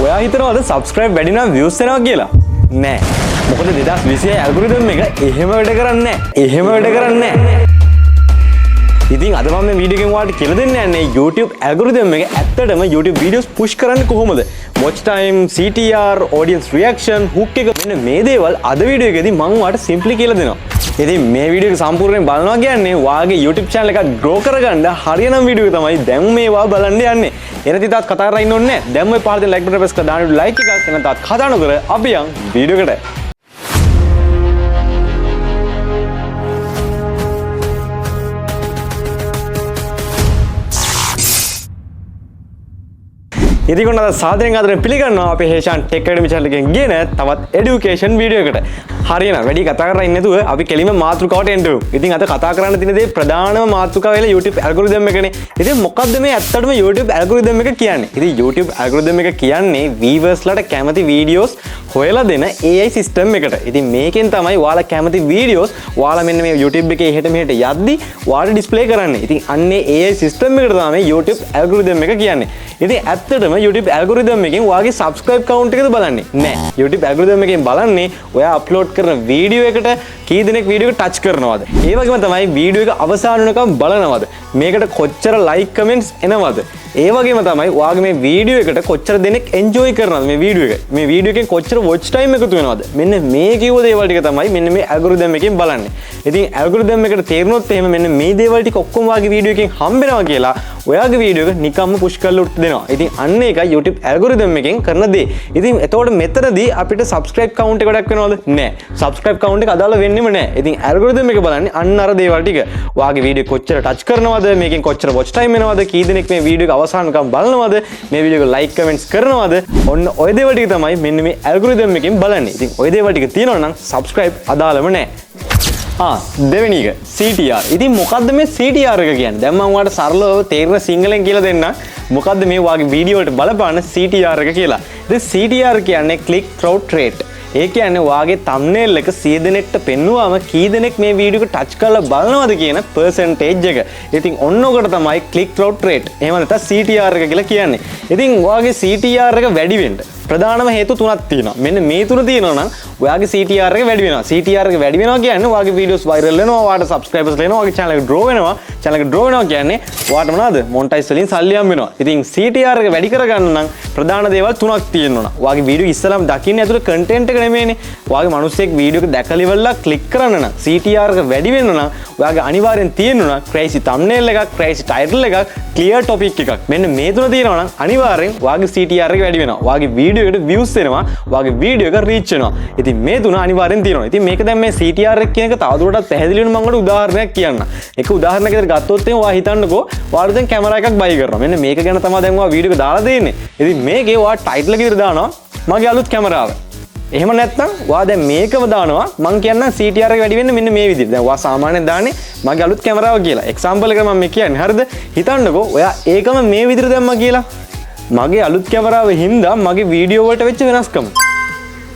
ඔයා හිතනවද subscribe වැඩි නම් views එනවා කියලා? නෑ. මොකද 2026 algorithm එක එහෙම වැඩ කරන්නේ නෑ. එහෙම වැඩ කරන්නේ නෑ. ඉතින් අද මම මේ වීඩියෝ එකෙන් ඔයාලට කියලා දෙන්න යන්නේ YouTube algorithm එක ඇත්තටම YouTube videos push කරන්නේ කොහොමද? Watch time, CTR, audience reaction, hook එක මෙන්න මේ දේවල් අද වීඩියෝ එකේදී මම ඔයාලට simply කියලා දෙනවා. ඉතින් මේ වීඩියෝ එක සම්පූර්ණයෙන් බලනවා කියන්නේ ඔයාගේ YouTube channel එකක් grow කරගන්න හරියනම් වීඩියෝ එක තමයි දැන් මේවා බලන්න යන්නේ. එනදී තාත් කතා කරලා ඉන්න ඕනේ නැහැ. දැන් මේ පාරේ like button press කරලා දාන්න like එකක් එන තාත් කතා නොකර අපි යන් වීඩියෝ එකට. ඉතින් කොහොමද සාදරයෙන් ආදරයෙන් පිළිගන්නවා අපේ හේෂාන් ටෙක් ඇකඩමි channel එකෙන් ගෙන තවත් এডুকেෂන් වීඩියෝ එකකට. හරියනවා වැඩි කතා කරලා ඉන්නේ නැතුව අපි කෙලින්ම මාතෘකාවට එන්න ඕනේ. ඉතින් අද කතා කරන්න තියෙන දේ ප්‍රධානම මාතෘකාව වෙලා YouTube algorithm එකනේ. ඉතින් මොකක්ද මේ ඇත්තටම YouTube algorithm එක කියන්නේ? ඉතින් YouTube algorithm එක කියන්නේ viewers ලට කැමති videos හොයලා දෙන AI system එකට. ඉතින් මේකෙන් තමයි ඔයාලා කැමති videos ඔයාලා මෙන්න මේ YouTube එකේ එහෙට මෙහෙට යද්දි ඔයාලා display කරන්නේ. ඉතින් අන්නේ AI system එකට තමයි YouTube algorithm එක කියන්නේ. ඉතින් ඇත්තටම YouTube algorithm එකෙන් ඔයාගේ subscribe count එකද බලන්නේ නෑ. YouTube algorithm එකෙන් බලන්නේ ඔයා upload කරන වීඩියෝ එකට කී දෙනෙක් වීඩියෝ එක ටච් කරනවද? ඒ වගේම තමයි වීඩියෝ එක අවසාන වෙනකම් බලනවද? මේකට කොච්චර like comments එනවද? ඒ වගේම තමයි ඔයාගේ මේ වීඩියෝ එකට කොච්චර දෙනෙක් enjoy කරනවද මේ වීඩියෝ එක? මේ වීඩියෝ එකෙන් කොච්චර watch time එකතු වෙනවද? මෙන්න මේ කිව්ව දේවල් ටික තමයි මෙන්න මේ algorithm එකෙන් බලන්නේ. ඉතින් algorithm එකට තේරුනොත් එහෙම මෙන්න මේ දේවල් ටික ඔක්කොම ඔයාගේ වීඩියෝ එකෙන් හම්බෙනවා කියලා ඔයාගේ වීඩියෝ එක නිකම්ම push කරලා උත් දෙනවා. ඉතින් අන්න ඒකයි YouTube algorithm එකෙන් කරන දේ. ඉතින් එතකොට මෙතනදී අපිට subscribe count එක ගොඩක් වෙනවද? නෑ. subscribe count එක අදාළ වෙන්නෙම නෑ. ඉතින් algorithm එක බලන්නේ අන්න අර දේවල් ටික. ඔයාගේ වීඩියෝ කොච්චර touch කරනවද? මේකෙන් කොච්චර watch time එනවද? කී දෙනෙක් මේ වීඩියෝ එක අවසානකම් බලනවද? මේ වීඩියෝ එක like comments කරනවද? ඔන්න ඔය දේවල් ටික තමයි මෙන්න මේ algorithm එකෙන් බලන්නේ. ඉතින් ඔය දේවල් ටික තියෙනවා නම් subscribe අදාළම නෑ. දෙවෙනි එක CTR. ඉතින් මොකද්ද මේ CTR එක කියන්නේ? දැන් මම ඔයාලට සරලව තේරෙන සිංහලෙන් කියලා දෙන්නම්. මොකද්ද මේ ඔයාගේ වීඩියෝ වලට බලපාන CTR එක කියලා. ඉතින් CTR කියන්නේ click through rate. ඒ කියන්නේ ඔයාගේ thumbnail එක 100 දෙනෙක්ට පෙන්නුවාම කී දෙනෙක් මේ වීඩියෝ එක ටච් කරලා බලනවද කියන percentage එක. ඉතින් ඔන්න ඔකට තමයි click through rate. එහෙම නැත්නම් CTR එක කියලා කියන්නේ. ඉතින් ඔයාගේ CTR එක වැඩි වෙන්න ප්‍රධානම හේතු තුනක් තියෙනවා. මෙන්න මේ තුන තියෙනවා නම් ඔයාගේ CTR එක වැඩි වෙනවා. CTR එක වැඩි වෙනවා කියන්නේ ඔයාගේ videos viral වෙනවා, ඔයාට subscribers වෙනවා, ඔයාගේ channel එක grow වෙනවා. channel එක grow වෙනවා කියන්නේ ඔයාට මොනවද? monetize වලින් සල්ලි හම්බ වෙනවා. ඉතින් CTR එක වැඩි කරගන්න නම් ප්‍රධාන දේවල් තුනක් තියෙනවා. ඔයාගේ video ඉස්සලම දකින්න ඇතුළේ content එක නෙමෙයිනේ. ඔයාගේ මිනිස්සෙක් video එක දැකලා ඉවරලා click කරන්න නම් CTR එක වැඩි වෙන්න නම් ඔයාගේ අනිවාර්යෙන් තියෙන්න ඕන crazy thumbnail එකක්, crazy title එකක්, clear topic එකක්. මෙන්න මේ තුන තියෙනවා නම් අනිවාර්යෙන් ඔයාගේ CTR එක වැඩි වෙනවා. ඔයාගේ video එකට views එනවා, ඔයාගේ video එක reach වෙනවා. ඉතින් මේ තුන අනිවාර්යෙන් තියෙනවා. ඉතින් මේක දැන් මේ CTR එක කියන එක තවදුරටත් පැහැදිලි වෙන මම ඔයාලට උදාහරණයක් කියන්නම්. එක උදාහරණයක් විදිහට ගත්තොත් එහෙනම් ඔයා හිතන්නකෝ ඔයාලා දැන් කැමරා එකක් buy කරනවා. මෙන්න මේක ගැන තමයි දැන් ඔයා වීඩියෝ එක දාලා දෙන්නේ. ඉතින් මේකේ ඔයා title එක විදිහට දානවා මගේ අලුත් කැමරාව. එහෙම නැත්නම් ඔයා දැන් මේකම දානවා මම කියන්නම් CTR එක වැඩි වෙන්න මෙන්න මේ විදිහට. දැන් ඔයා සාමාන්‍යයෙන් දාන්නේ මගේ අලුත් කැමරාව කියලා. එක්සැම්පල් එක මම කියන්නේ. හරිද? හිතන්නකෝ ඔයා ඒකම මේ විදිහට දැම්මා කියලා. මගේ අලුත් කැමරාව හින්දා මගේ වීඩියෝ වලට වෙච්ච වෙනස්කම.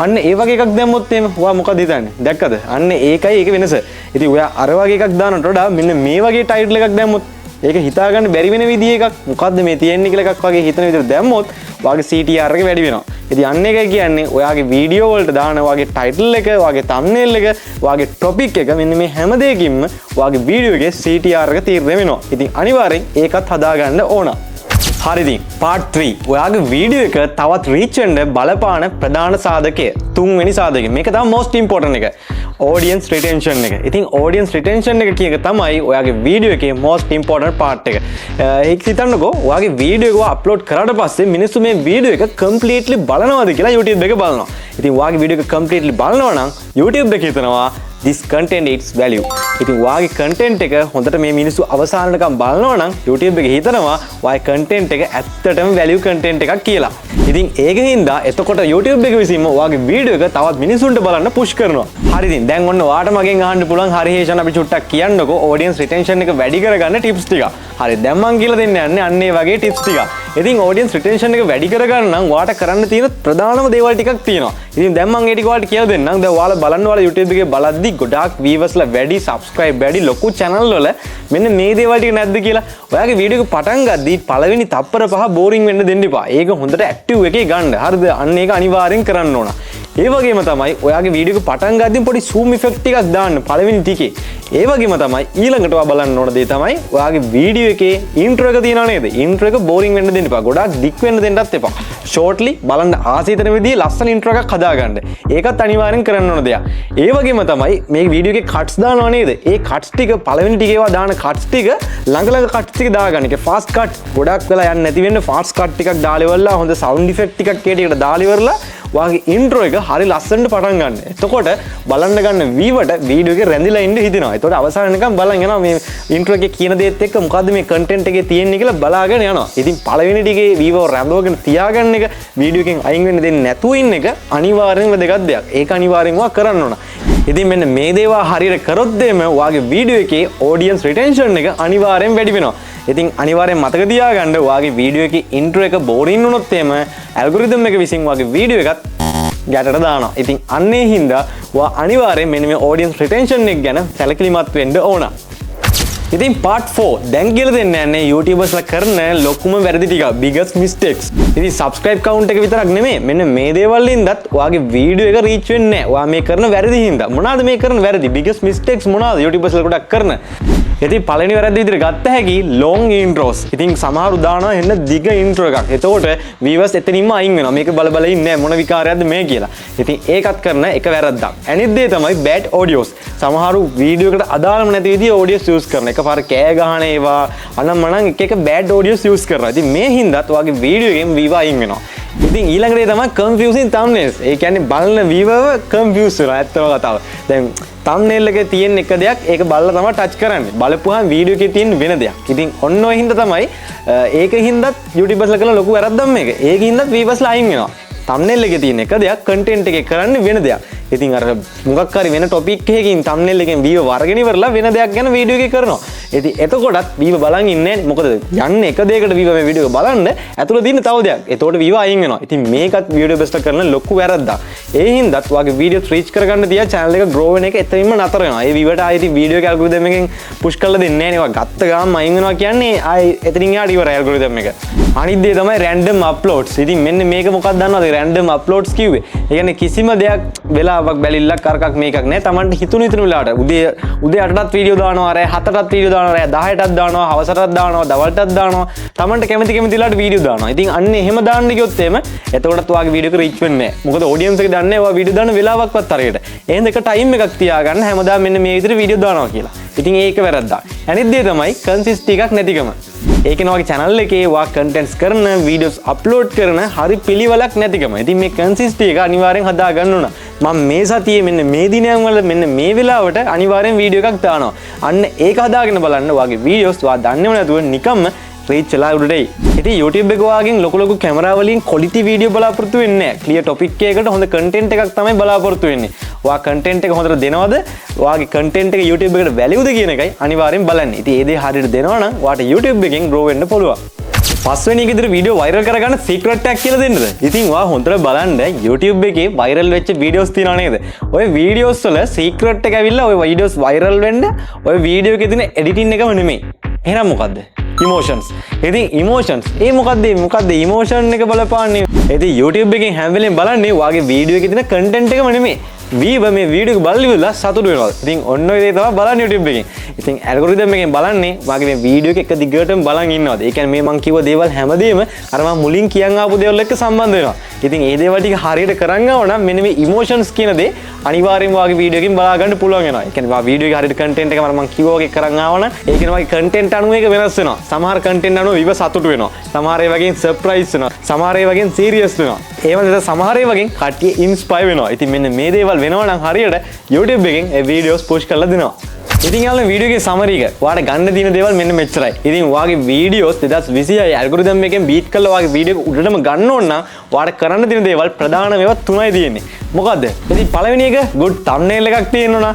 අන්න ඒ වගේ එකක් දැම්මොත් එහෙම ඔයා මොකද හිතන්නේ? දැක්කද? අන්න ඒකයි ඒක වෙනස. ඉතින් ඔයා අර වගේ එකක් දානට වඩා මෙන්න මේ වගේ ටයිටල් එකක් දැම්මොත් ඒක හිතා ගන්න බැරි වෙන විදිහ එකක්. මොකද්ද මේ තියෙන්නේ කියලා එකක් වගේ හිතන විදිහට දැම්මොත් ඔයාගේ CTR එක වැඩි වෙනවා. ඉතින් අන්න එකයි කියන්නේ ඔයාගේ වීඩියෝ වලට දාන ඔයාගේ ටයිටල් එක, ඔයාගේ thumbnail එක, ඔයාගේ topic එක මෙන්න මේ හැම දෙයකින්ම ඔයාගේ වීඩියෝ එකේ CTR එක තීරණය වෙනවා. ඉතින් අනිවාර්යෙන් ඒකත් හදාගන්න ඕන. හරි ඉතින් part 3 ඔයාගේ වීඩියෝ එක තවත් reach වෙන්න බලපාන ප්‍රධාන සාධකය තුන්වෙනි සාධකය. මේක තමයි most important එක. audience retention එක. ඉතින් audience retention එක කියන එක තමයි ඔයාගේ වීඩියෝ එකේ most important part එක. ඒක හිතන්නකෝ ඔයාගේ වීඩියෝ එක අප්ලෝඩ් කරාට පස්සේ මිනිස්සු මේ වීඩියෝ එක completely බලනවද කියලා YouTube එක බලනවා. ඉතින් ඔයාගේ වීඩියෝ එක completely බලනවා නම් YouTube එක හිතනවා this content its value. ඉතින් ඔයාගේ content එක හොඳට මේ මිනිස්සු අවසානටකම් බලනවා නම් YouTube එක හිතනවා ඔයාගේ content එක ඇත්තටම value content එකක් කියලා. ඉතින් ඒකෙන් හින්දා එතකොට YouTube එක විසින්ම ඔයාගේ වීඩියෝ එක තවත් මිනිස්සුන්ට බලන්න push කරනවා. හරි ඉතින් දැන් ඔන්න ඔයාට මගෙන් අහන්න පුළුවන් හරි හේෂන් අපි චුට්ටක් කියන්නකෝ audience retention එක වැඩි කරගන්න tips ටික. හරි දැන් මම කියලා දෙන්න යන්නේ අන්න ඒ වගේ tips ටික. ඉතින් audience retention එක වැඩි කරගන්න නම් ඔයාට කරන්න තියෙන ප්‍රධානම දේවල් ටිකක් තියෙනවා. ඉතින් දැන් මම ඒ ටික ඔයාලට කියලා දෙන්නම්. දැන් ඔයාලා බලන්න ඔයාලා YouTube එකේ බලද්දි ගොඩාක් viewers ලා වැඩි subscribe වැඩි ලොකු channel වල මෙන්න මේ දේවල් ටික නැද්ද කියලා. ඔයාගේ වීඩියෝ එක පටන් ගද්දී පළවෙනි තප්පර 5 boring වෙන්න දෙන්න එපා. ඒක හොඳට active එකේ ගන්න. හරිද? අන්න ඒක අනිවාර්යෙන් කරන්න ඕන. ඒ වගේම තමයි ඔයාගේ වීඩියෝ එක පටන් ගද්දී පොඩි zoom effect ටිකක් දාන්න පළවෙනි ටිකේ. ඒ වගේම තමයි ඊළඟට ඔයා බලන්න ඕන දේ තමයි ඔයාගේ වීඩියෝ එකේ intro එක තියෙනව නේද? intro එක boring වෙන්න දෙන්න එපා. ගොඩාක් දික් වෙන්න දෙන්නත් එපා. shortly බලන්න ආසීතන විදිහේ ලස්සන intro එකක් හදාගන්න. ඒකත් අනිවාර්යෙන් කරන්න ඕන දෙයක්. ඒ වගේම තමයි මේ වීඩියෝ එකේ cuts දානව නේද? ඒ cuts ටික පළවෙනි ටිකේ ඒවා දාන cuts ටික ළඟ cuts ටික දාගන්න. ඒක fast cut ගොඩක් වෙලා යන්නේ නැති වෙන්න fast cut ටිකක් දාලා ඉවරලා හොඳ sound effect ටිකක් කේටියකට දාලා ඉවරලා ඔයාගේ intro එක හරි ලස්සනට පටන් ගන්න. එතකොට බලන්න ගන්න වීවට වීඩියෝ එකේ රැඳිලා ඉන්න හිතෙනවා. එතකොට අවසාන වෙනකම් බලන් යනවා මේ intro එකේ කියන දේත් එක්ක මොකද්ද මේ content එකේ තියෙන්නේ කියලා බලාගෙන යනවා. ඉතින් පළවෙනි ටිකේ වීව රැඳවගෙන තියාගන්න එක වීඩියෝ එකෙන් අයින් වෙන්න දෙන්නේ නැතුව ඉන්න එක අනිවාර්යෙන්ම වැදගත් දෙයක්. ඒක අනිවාර්යෙන්ම කරන්න ඕන. ඉතින් මෙන්න මේ දේවල් හරියට කරොත් එimhe ඔයාගේ වීඩියෝ එකේ audience retention එක අනිවාර්යෙන් වැඩි වෙනවා. ඉතින් අනිවාර්යෙන් මතක තියාගන්න ඔයාගේ වීඩියෝ එකේ intro එක boring වුණොත් එimhe algorithm එක විසින් ඔයාගේ වීඩියෝ එකත් ගැටට දානවා. ඉතින් අන්නේ හින්දා ඔයා අනිවාර්යෙන් මෙන්න මේ audience retention එක ගැන සැලකිලිමත් වෙන්න ඕන. ඉතින් part 4 දැන් කියලා දෙන්න යන්නේ YouTubers ලා කරන ලොකුම වැරදි ටික biggest mistakes. ඉතින් subscribe count එක විතරක් නෙමෙයි මෙන්න මේ දේවල් හින්දාත් ඔයාගේ වීඩියෝ එක reach වෙන්නේ නැහැ. ඔයා මේ කරන වැරදි හින්දා. මොනවාද මේ කරන වැරදි? biggest mistakes මොනවාද YouTubers ලා ගොඩක් කරන? ඉතින් පළවෙනි වැරද්ද විදිහට ගත්ත හැකි long intros. ඉතින් සමහරු දානවා එන්න දිග intro එකක්. එතකොට viewers එතනින්ම අයින් වෙනවා. මේක බල බල ඉන්නේ මොන විකාරයක්ද මේ කියලා. ඉතින් ඒකත් කරන එක වැරද්දක්. අනිත් දේ තමයි bad audios. සමහරු වීඩියෝ එකට අදාළම නැති විදිහේ audios use කරන. එකපාර කෑ ගහන ඒවා අනම්මනම් එක bad audios use කරනවා. ඉතින් මේ හින්දාත් ඔයාගේ වීඩියෝ එකෙන් viewer අයින් වෙනවා. ඉතින් ඊළඟ දේ තමයි confusing thumbnails. ඒ කියන්නේ බලන viewerව confuse වෙනවා. ඇත්තම කතාව. දැන් thumbnail එකේ තියෙන එක දෙයක් ඒක බලලා තමයි touch කරන්නේ. බලපුවාම වීඩියෝ එකේ තියෙන වෙන දෙයක්. ඉතින් ඔන්න ඔය හින්දා තමයි ඒකින් හින්දාත් YouTubers ලා කරන ලොකු වැරද්දක් මේක. ඒකින් හින්දාත් viewers ලා අයින් වෙනවා. thumbnail එකේ තියෙන එක දෙයක් content එකේ කරන්නේ වෙන දෙයක්. ඉතින් අර මොකක් හරි වෙන topic එකකින් thumbnail එකෙන් viewer වරගෙන ඉවරලා වෙන දෙයක් ගැන වීඩියෝ එකේ කරනවා. ඉතින් එතකොටත් viewer බලන් ඉන්නේ නැහැ. මොකද යන්නේ එක දෙයකට viewer මේ වීඩියෝ එක බලන්න ඇතුළේ තියෙන තව දෙයක්. එතකොට viewer අයින් වෙනවා. ඉතින් මේකත් YouTubers ලා කරන ලොකු වැරද්දක්. ඒ හින්දාත් ඔයාගේ වීඩියෝස් reach කරගන්න තියා channel එක grow වෙන එක එතනින්ම නතර වෙනවා. ඒ viewerට ආයෙත් වීඩියෝ එක algorithm එකෙන් push කරලා දෙන්නේ නැහැ නේ. ගත්ත ගාම අයින් වෙනවා කියන්නේ ආයෙ එතනින් යාට ඉවරයි algorithm එක. අනිත් දේ තමයි random uploads. ඉතින් මෙන්න මේක මොකක්ද දන්නවද? random uploads කිව්වේ. ඒ කියන්නේ කිසිම දෙයක් වෙලාවක් බැලිල්ලක් අරකක් මේකක් නෑ. Tamanට හිතුණු වෙලාවට උදේ 8ටත් වීඩියෝ දානවා, රෑ 7ටත් වීඩියෝ දානවා, රෑ 10ටත් දානවා, හවසටත් දානවා, දවල්ටත් දානවා. Tamanට කැමති වෙලාවට වීඩියෝ දානවා. ඉතින් අන්න එහෙම දාන්න ගියොත් එහෙම එතකොටත් ඔයාගේ වීඩියෝ එක reach වෙන්නේ නෑ. මොකද audience එක දන්නේ ඔයා වීඩියෝ දාන වෙලාවක්වත් හරියට. එහෙනම් එක time එකක් තියාගන්න හැමදාම මෙන්න මේ විදිහට වීඩියෝ දානවා කියලා. ඉතින් ඒක වැරද්දක්. අනිත් දේ තමයි consistency එකක් නැතිකම. ඒ කියන්නේ ඔයාගේ channel එකේ ඔයා contents කරන videos upload කරන හරි පිළිවෙලක් නැතිකම. ඉතින් මේ consistency එක අනිවාර්යෙන් හදා ගන්න ඕන. මම මේ සතියේ මෙන්න මේ දිනයන් වල මෙන්න මේ වෙලාවට අනිවාර්යෙන් වීඩියෝ එකක් දානවා. අන්න ඒක හදාගෙන බලන්න ඔයාගේ videos ඔයා දන්නේම නැතුව නිකම්ම reach වෙලා උඩට එයි. ඉතින් YouTube එක ඔයාගෙන් ලොකු කැමරා වලින් quality video බලාපොරොත්තු වෙන්නේ නැහැ. clear topic එකකට හොඳ content එකක් තමයි බලාපොරොත්තු වෙන්නේ. ඔයා content එක හොඳට දෙනවද? ඔයාගේ content එක YouTube එකට value ද කියන එකයි අනිවාර්යෙන් බලන්නේ. ඉතින් ඒ දේ හරියට දෙනවා නම් ඔයාට YouTube එකෙන් grow වෙන්න පුළුවන්. පස්වෙනි එක විතර වීඩියෝ වයිරල් කරගන්න secret tag කියලා දෙන්නද? ඉතින් ඔයා හොඳට බලන්න YouTube එකේ viral වෙච්ච videos තියෙනව නේද? ඔය videos වල secret එක ඇවිල්ලා ඔය videos viral වෙන්න ඔය වීඩියෝ එකේ තියෙන editing එකම නෙමෙයි. එහෙනම් මොකද්ද? emotions. ඉතින් emotions මොකද්ද emotion එක බලපාන්නේ? ඉතින් YouTube එකෙන් හැම වෙලෙම බලන්නේ ඔයාගේ වීඩියෝ එකේ තියෙන content එකම නෙමෙයි. වීව මේ වීඩියෝ එක බලලා ඉවරලා සතුටු වෙනවා. ඉතින් ඔන්න ඔය දේ තමයි බලන්නේ YouTube එකෙන්. ඉතින් ඇල්ගොරිතම් එකෙන් බලන්නේ වාගේ මේ වීඩියෝ එක දිගටම බලන් ඉන්නවද? ඒ කියන්නේ මේ මං කිව්ව දේවල් හැමදේම අර මම මුලින් කියන් ආපු දේවල් එක්ක සම්බන්ධ වෙනවා. ඉතින් ඒ දේවල් ටික හරියට කරන් ආව නම් මෙන්න මේ emotions කියන දේ අනිවාර්යෙන්ම වාගේ වීඩියෝ එකෙන් බලා ගන්න පුළුවන් වෙනවා. ඒ කියන්නේ වා වීඩියෝ එකේ හරියට content එක මම කිව්වා වගේ කරන් ආව නම් ඒ කියන්නේ වාගේ content අනුව එක වෙනස් වෙනවා. සමහර content අනුව විව සතුටු වෙනවා. සමහර ඒ වගේ surprise වෙනවා. සමහර ඒ වගේ serious වෙනවා. ඒ වගේ සමහර ඒ වගේ කට්ටිය inspire වෙනවා. ඉතින් මෙන්න මේ දේවල් වෙනවා නම් හරියට YouTube එකෙන් ඒ videos push කරලා දෙනවා. ඉතින් යාළුවනේ වීඩියෝ එකේ summary එක ඔයාලට ගන්න දින දේවල් මෙන්න මෙච්චරයි. ඉතින් ඔයාගේ videos 2026 algorithm එකෙන් beat කරලා ඔයාගේ වීඩියෝ එක උඩටම ගන්න ඕන නම් ඔයාලට කරන්න දින දේවල් ප්‍රධාන ඒවා තුනයි තියෙන්නේ. මොකද්ද? ඉතින් පළවෙනි එක good thumbnail එකක් තියෙන්න ඕන.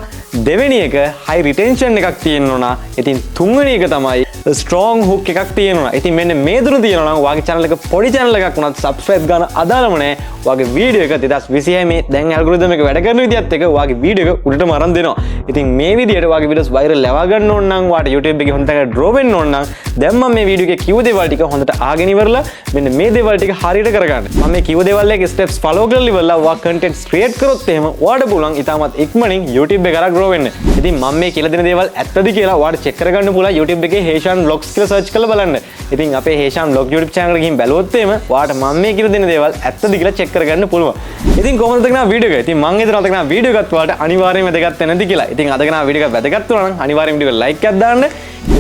දෙවෙනි එක high retention එකක් තියෙන්න ඕන. ඉතින් තුන්වෙනි එක තමයි ස්ට්‍රෝං හුක් එකක් තියෙනවා. ඉතින් මෙන්න මේ දුර තියෙනවා නම් ඔයාගේ channel එක පොඩි channel එකක් වුණත් subscribe ගන්න අදාළම නැහැ. ඔයාගේ වීඩියෝ එක 2026 මේ දැන් ඇල්ගොරිතම් එක වැඩ කරන විදිහත් එක්ක ඔයාගේ වීඩියෝ එක උඩටම අරන් දෙනවා. ඉතින් මේ විදිහට ඔයාගේ වීඩියෝස් viral ලවා ගන්න ඕන නම් ඔයාට YouTube එකේ හොඳට draw වෙන්න ඕන නම් දැන් මම මේ වීඩියෝ එකේ කිව්ව දේවල් ටික හොඳට අහගෙන ඉවරලා මෙන්න මේ දේවල් ටික හරියට කරගන්න. මම මේ කිව්ව දේවල් එකේ steps follow කරලා ඉවරලා ඔයා content create කරොත් එහෙම ඔයාට පුළුවන් ඉතාමත් ඉක්මනින් YouTube එක කරා grow වෙන්න. ඉතින් මම මේ කියලා දෙන දේවල් ඇත්තද කියලා ඔයාට check කරගන්න පුළුවන් YouTube එකේ හේෂාන් vlogs කියලා search කරලා බලන්න. ඉතින් අපේ හේෂාන් vlog YouTube channel එකට ගිහින් බැලුවොත් එහෙම ඔයාට මම මේ කියලා දෙන දේවල් ඇත්තද කියලා check කරගන්න පුළුවන්. ඉතින් කොහොමද තකනා වීඩියෝ එක? ඉතින් මම හිතනවා තකනා වීඩියෝ එකත් ඔයාලට අනිවාර්යයෙන්ම වැදගත් වෙනද කියලා. ඉතින් අද කරන වීඩියෝ එක වැදගත් වුණා නම් අනිවාර්යයෙන්ම වීඩියෝ එක like එකක් දාන්න.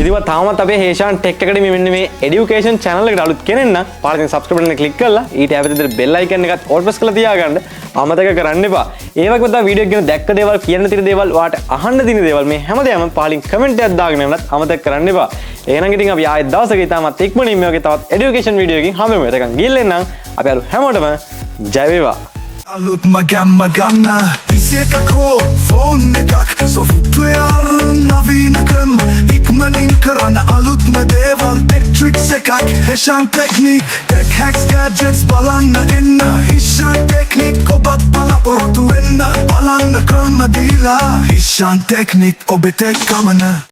ඉතින් තාමත් අපේ හේෂාන් ටෙක් එකඩමි මෙන්න මේ education channel එකට අලුත් කෙනෙක් නම් පාරකින් subscribe button එක click කරලා ඊට ඇවිත් bell icon එකත් all press කරලා තියාගන්න. අමතක කරන්න එපා. ඒ වගේම තමයි වීඩියෝ එක ගැන දැක්ක දේවල් කියන්න තියෙන දේවල් ඔයාට අහන්න තියෙන දේවල් මේ හැමදේම පාලින් කමෙන්ට් එකක් දාගෙන යන්නත් අමතක කරන්න එපා. එහෙනම් ඉතින් අපි ආයෙත් දවසක ඉතාමත් ඉක්මනින් මේ වගේ තවත් education video එකකින් හම්බෙමු. එතකන් ගිහින් නම් අපි අලුත් හැමෝටම ජය වේවා. Alut magana Isieka ko phone ekak Software navinakam Ikmanin karana alut madeval Tech tricks ekak Heshan technique Tech hacks gadgets balanna inna Hishan technique Kobat pala ortu inna Balanna karmadila Hishan technique Obetek kamana